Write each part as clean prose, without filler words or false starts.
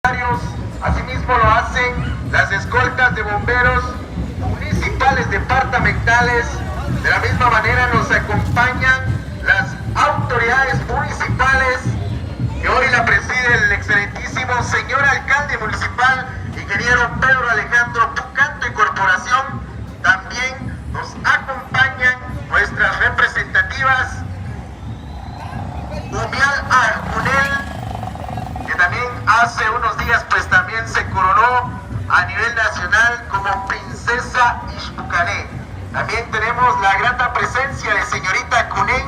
Asimismo lo hacen las escoltas de bomberos municipales, departamentales. De la misma manera nos acompañan las autoridades municipales, que hoy la preside el excelentísimo señor alcalde municipal, ingeniero Pedro Alejandro Pucanto y Corporación. También nos acompañan nuestras representativas Desfile Cunén, que también hace unos días pues también se coronó a nivel nacional como princesa Ixpucané. También tenemos la grata presencia de señorita Cunén.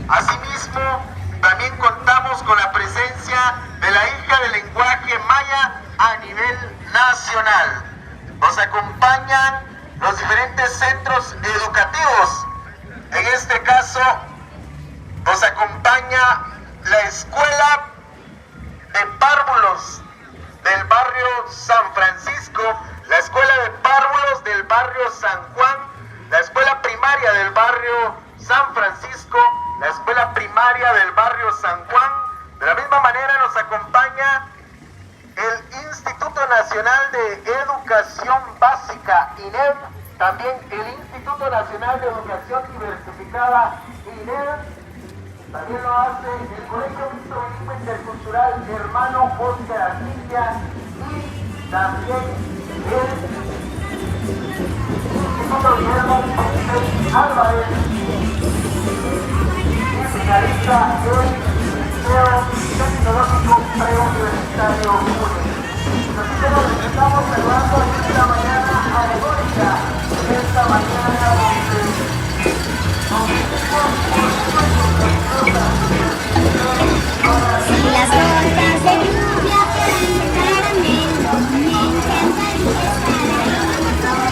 Asimismo, también contamos con la presencia de la hija del lenguaje maya a nivel nacional. Nos acompañan los diferentes centros educativos. En este caso, nos acompaña la escuela de párvulos del barrio San Francisco, la escuela de párvulos del barrio San Juan, la escuela primaria del barrio San Francisco, la escuela primaria del barrio San Juan. De la misma manera nos acompaña el Instituto Nacional de Educación Básica, INED, también el Instituto Nacional de Educación Diversificada, INED. También lo hace el Colegio Mixto Bilingüe Intercultural Hermano Oscar Artilia y también el Instituto Guillermo Álvarez, y finaliza el Liceo Tecnológico Preuniversitario UNE. Nosotros estamos saludando esta mañana alegórica, esta mañana Si las gotas de lluvia fueran caramelo, me encantaría estar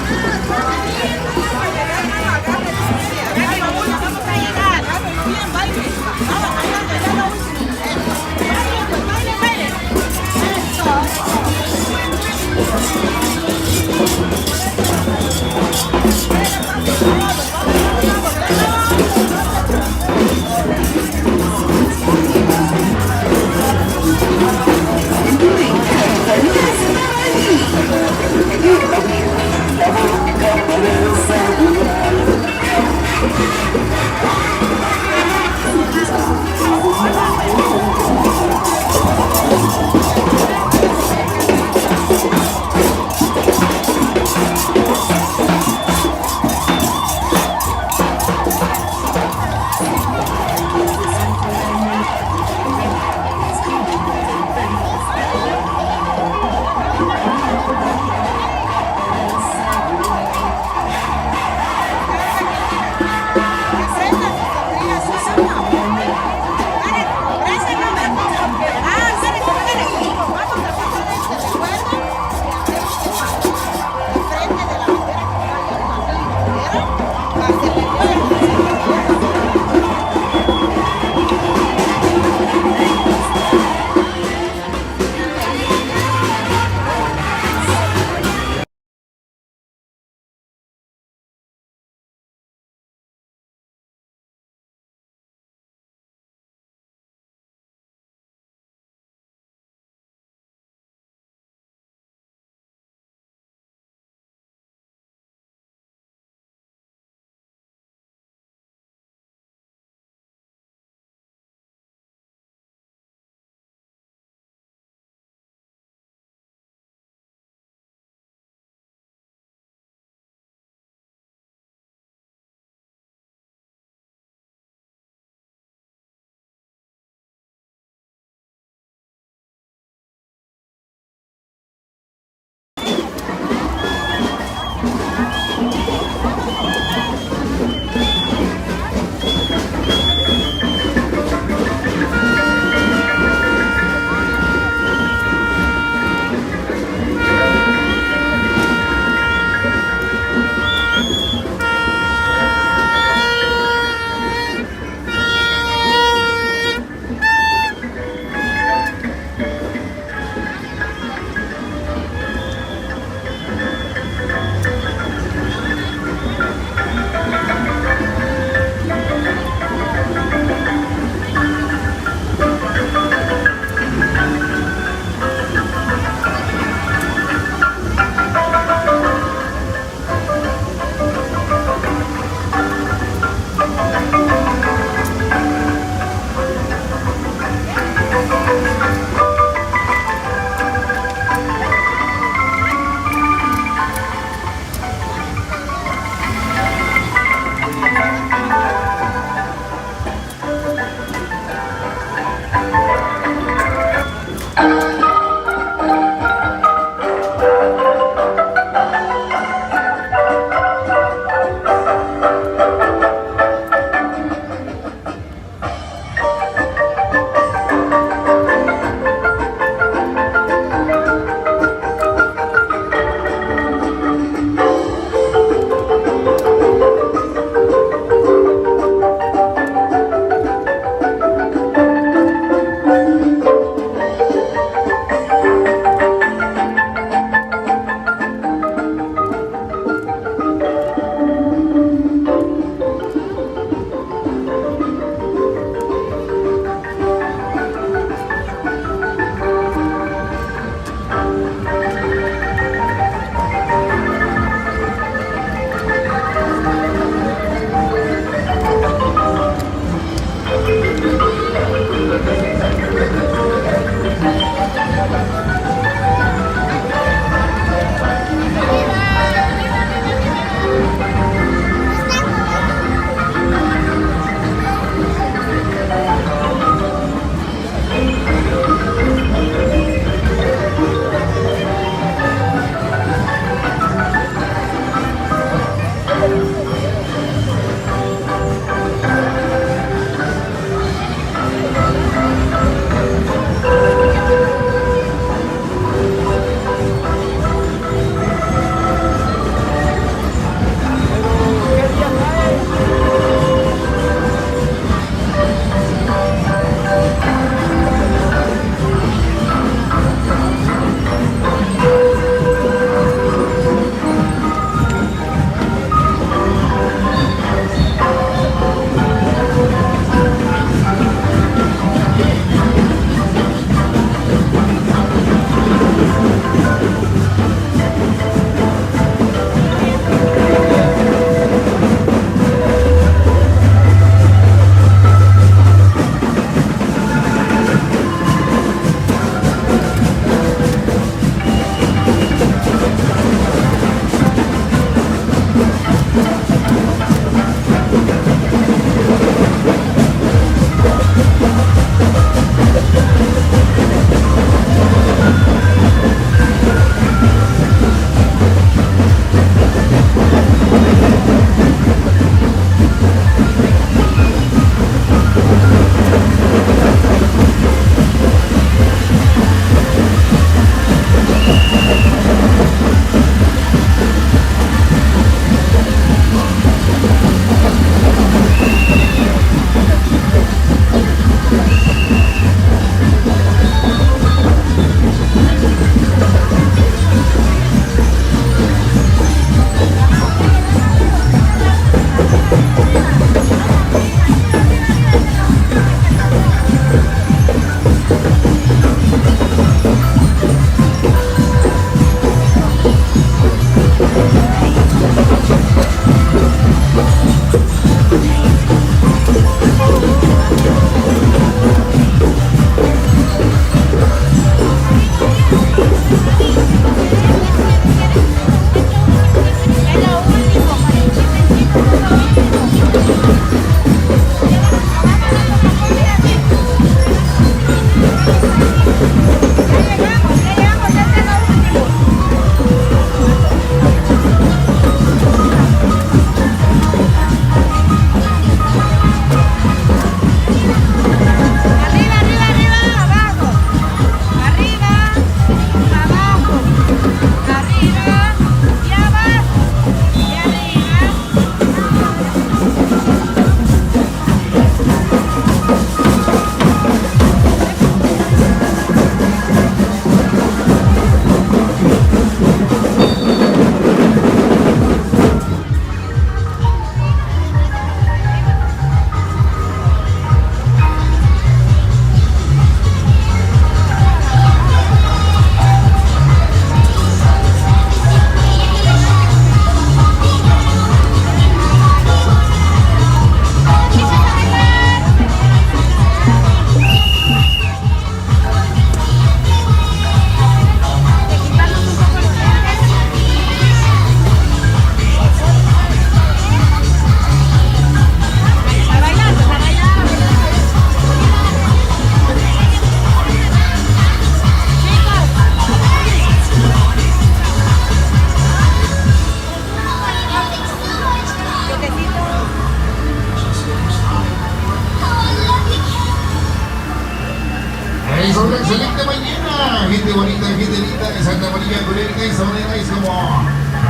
bonita de Santa María Cunén Quiché. De esta manera es como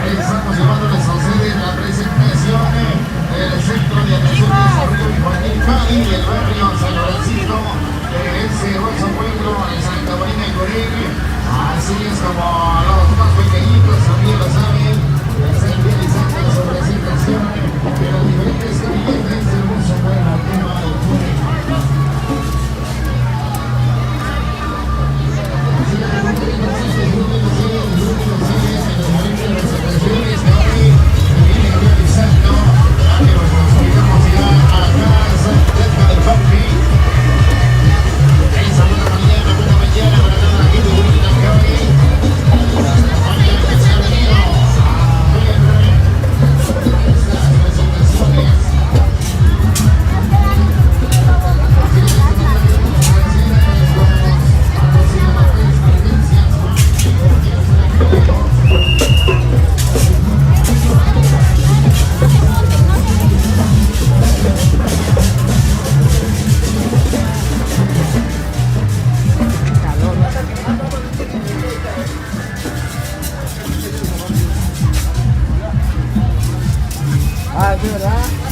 estamos llevándoles a ustedes la presentación del Centro de Atención y Desarrollo Infantil Cali y el barrio San Francisco de ese hermoso pueblo de Santa María Cunén Quiché. Así es como los más pequeñitos también lo saben, están realizando su presentación de los diferentes clientes de este hermoso pueblo tema del Cunén. Ah, sí, ¿verdad?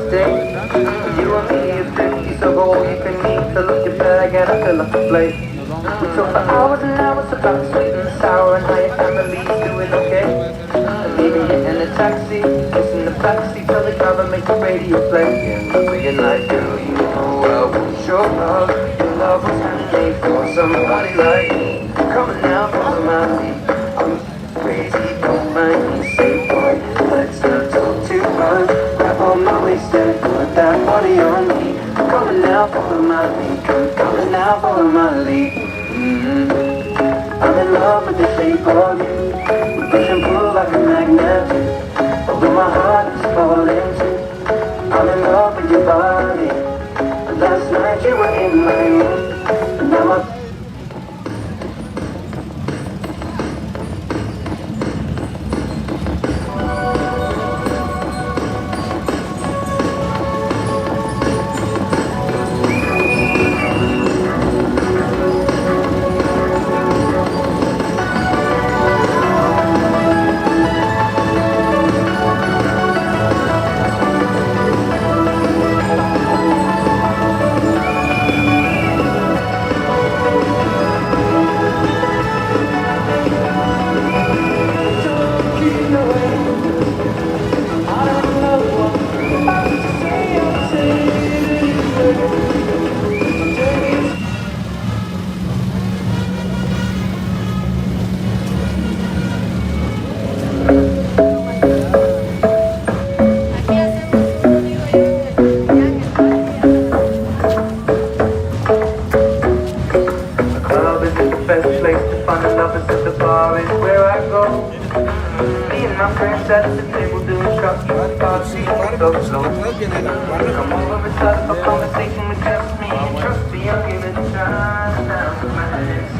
first day. You and me is 50, so go all you can eat. Fill up your bag and I fill up the plate. We talk for hours and hours about the sweet and sour and how your family's doing okay. And leaving you in a taxi, kissing the backseat, tell the driver make the radio play. And I'm saying like, girl, you know I want your love. Your love was handmade for somebody like me. Coming now, follow my lead. I'm crazy, don't mind me. Say, boy, let's not talk too much. Grab on my waist and put that body on me. Coming now, follow my lead. Coming now, follow my lead. I'm in love with the shape of you. We push and pull like a magnet. Although my heart is falling too. I'm in love with your body. Last night you were in my room. And now I'm at the table doing shots, come over and start up a conversation with just me. And trust me, I'll give it a try. Down with my legs.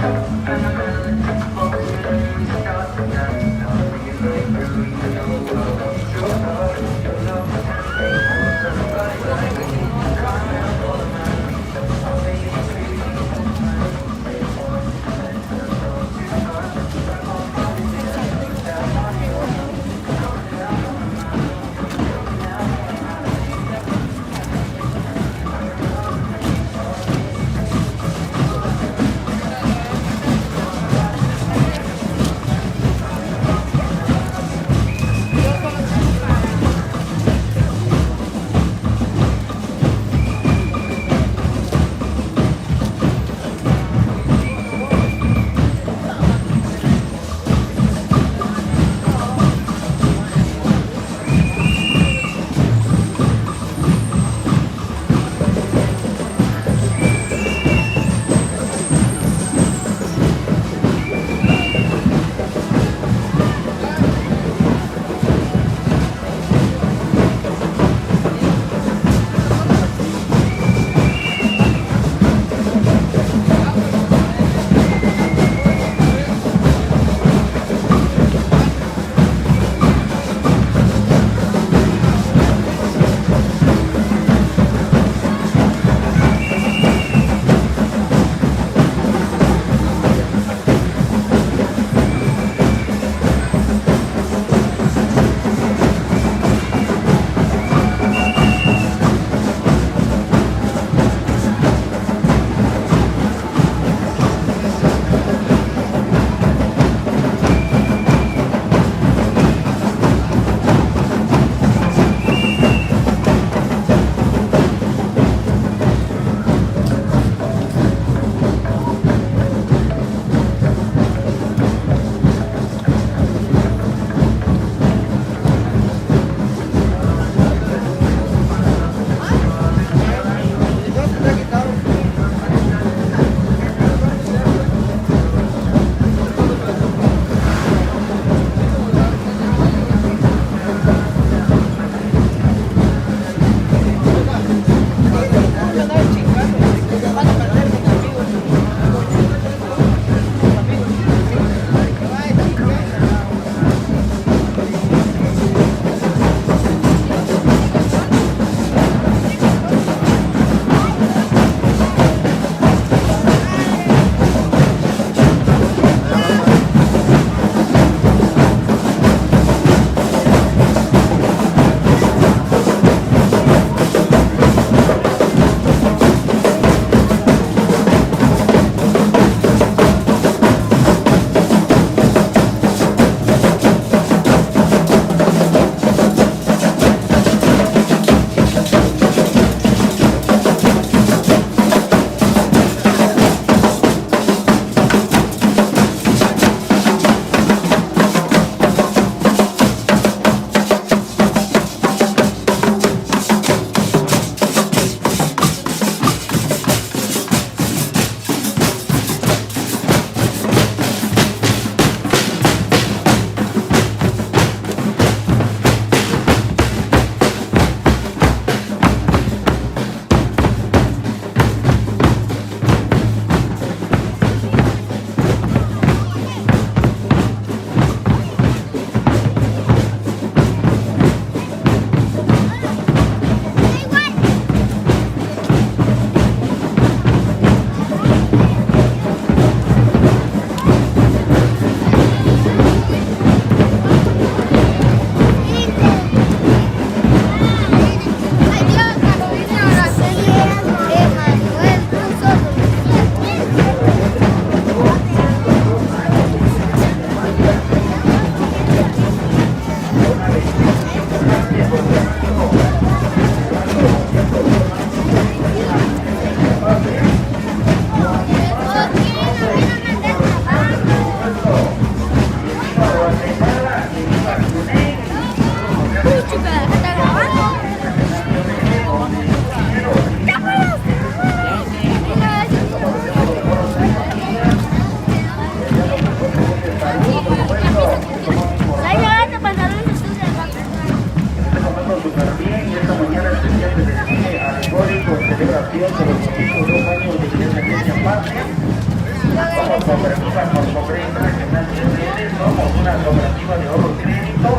Corpocrédito Regional RL. Somos una cooperativa de ahorro y crédito.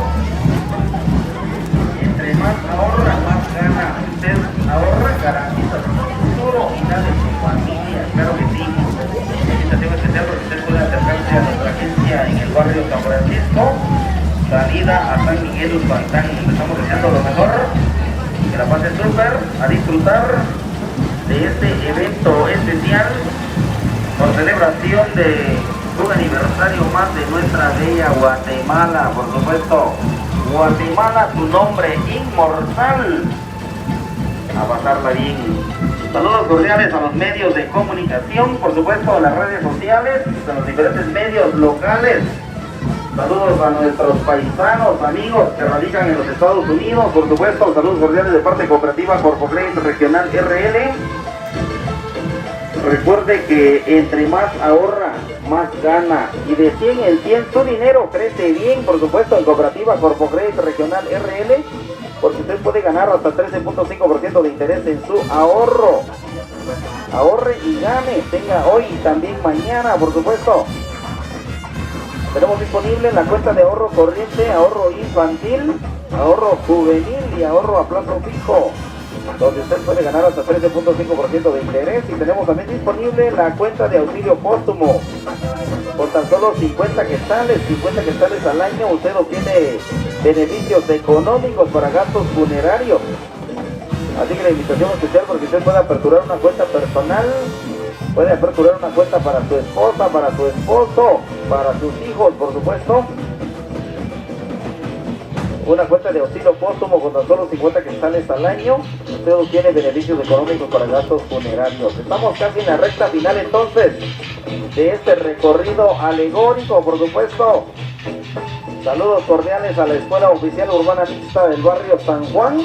Entre más ahorra, más gana. Usted ahorra, garantiza su futuro y dale su familia. Claro que sí. Invitación especial porque usted puede acercarse a nuestra agencia en el barrio San Francisco, salida a San Miguel Uspantán. Estamos deseando lo mejor, que la pase súper, a disfrutar de este evento especial por celebración de un aniversario más de nuestra bella Guatemala, por supuesto. Guatemala, tu nombre inmortal. A pasarla bien. Saludos cordiales a los medios de comunicación, por supuesto a las redes sociales, a los diferentes medios locales. Saludos a nuestros paisanos, amigos que radican en los Estados Unidos, por supuesto, saludos cordiales de parte cooperativa Corpocrédito Regional RL. Recuerde que entre más ahorra, más gana. Y de 100 en 100 su dinero crece bien, por supuesto, en cooperativa Corpocrédito Regional RL. Porque usted puede ganar hasta 13.5% de interés en su ahorro. Ahorre y gane. Tenga hoy y también mañana, por supuesto. Tenemos disponible la cuenta de ahorro corriente, ahorro infantil, ahorro juvenil y ahorro a plazo fijo, donde usted puede ganar hasta 13.5% de interés. Y tenemos también disponible la cuenta de auxilio póstumo. Por tan solo 50 quetzales al año, usted obtiene beneficios económicos para gastos funerarios. Así que la invitación especial porque usted puede aperturar una cuenta personal, puede aperturar una cuenta para su esposa, para su esposo, para sus hijos, por supuesto. Una cuenta de auxilio póstumo con tan solo 50 quetzales al año, usted obtiene beneficios económicos para gastos funerarios. Estamos casi en la recta final entonces de este recorrido alegórico, por supuesto. Saludos cordiales a la Escuela Oficial Urbana Mixta del barrio San Juan.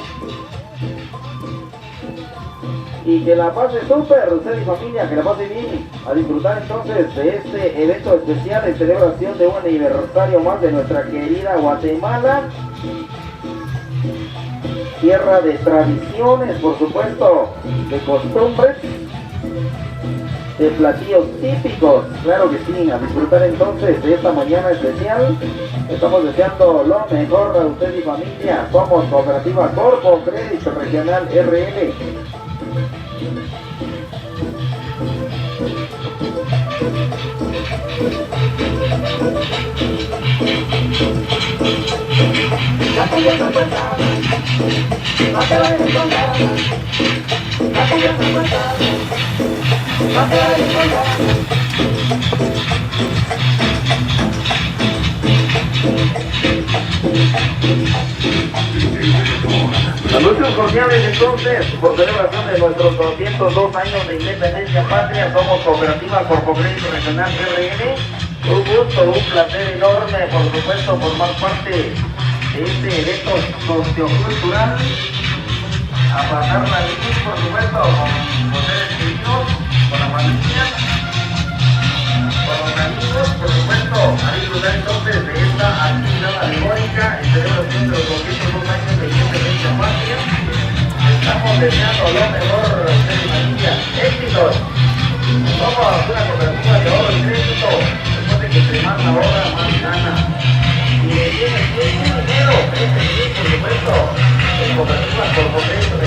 Y que la pase súper, usted y familia, que la pase bien. A disfrutar entonces de este evento especial de celebración de un aniversario más de nuestra querida Guatemala. Tierra de tradiciones, por supuesto, de costumbres, de platillos típicos, claro que sí. A disfrutar entonces de esta mañana especial. Estamos deseando lo mejor a usted y familia. Somos Cooperativa Corpocrédito Regional RL. Saludos cordiales entonces por celebración de nuestros 202 años de independencia patria. Somos Cooperativa Corpocrédito Regional RN. Un gusto, un placer enorme, por supuesto, formar parte de este evento sociocultural. A pasarla bien, por supuesto, con los seres queridos, con la familia, con los amigos, por supuesto, a disfrutar entonces de esta actividad alegórica en celebración de los 202 años de independencia patria. Estamos deseando lo mejor a ustedes y familia. ¡Éxitos! Somos una cooperativa de ahorro y crédito. Recuerden que entre más ahorra, más gana. Y de bien el dinero, crece bien, por supuesto. En cooperativa Corpocrédito de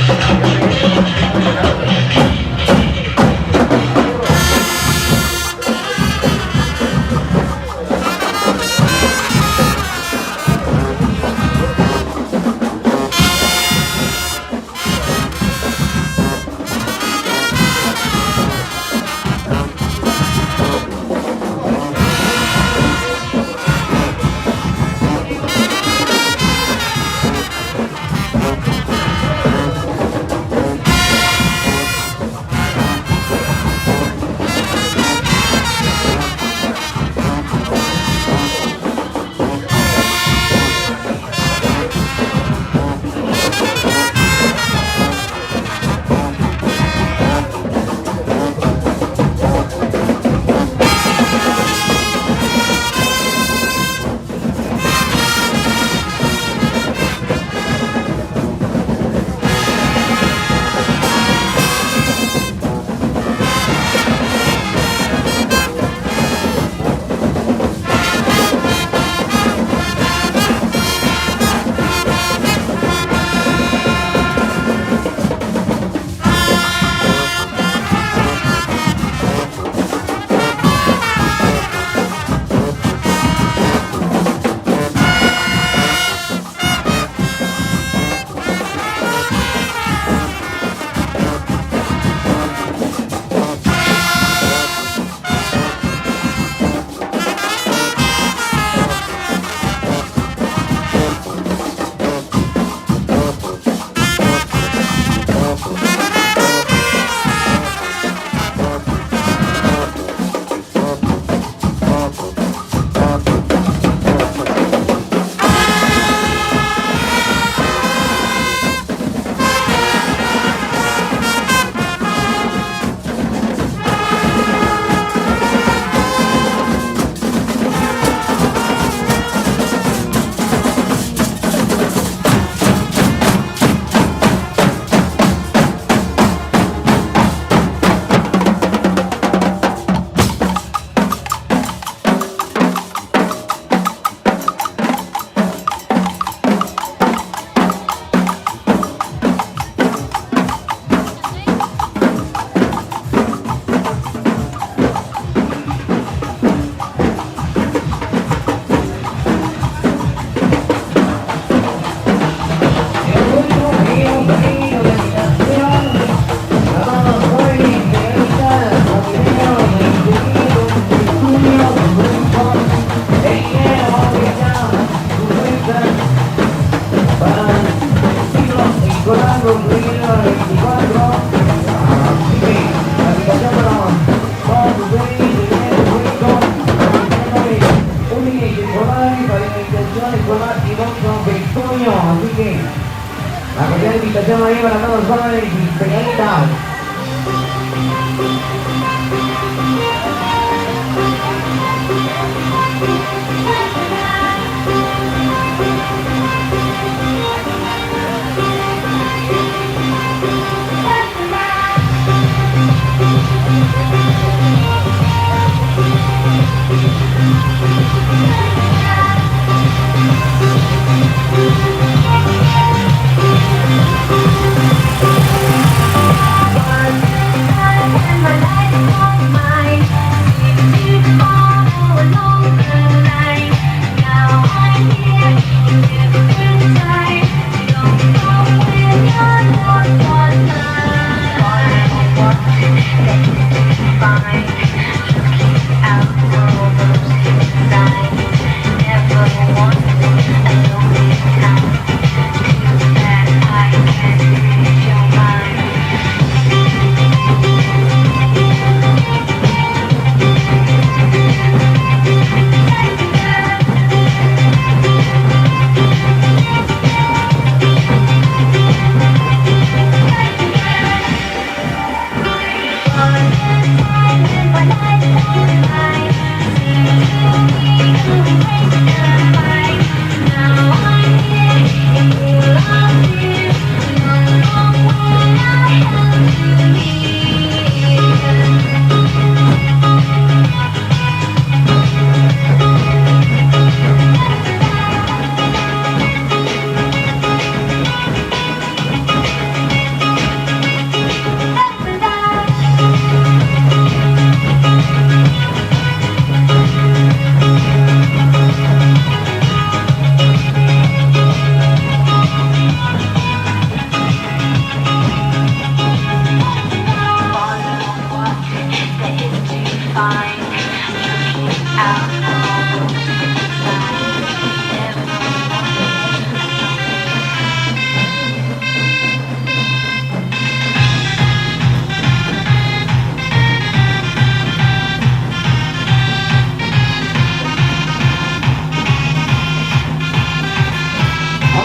invitación ahí para todos los jóvenes y señoritas.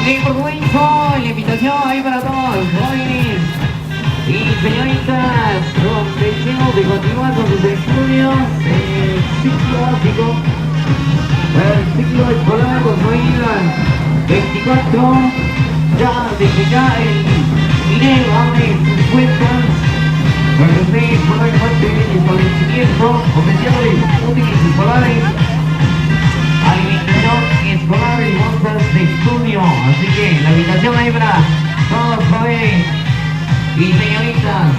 Por supuesto, la invitación ahí para todos los jóvenes y señoritas con deseos de continuar con sus estudios del ciclo básico, el ciclo escolar 2024, ya desde ya el dinero abre sus cuentas para que ustedes formen parte del establecimiento ofreciéndoles útiles escolares, alimentación escolar y bolsas de estudio. Así que la invitación ahí para todos los jóvenes y señoritas.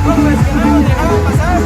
¿Cómo es que no nos llegaba a pasar?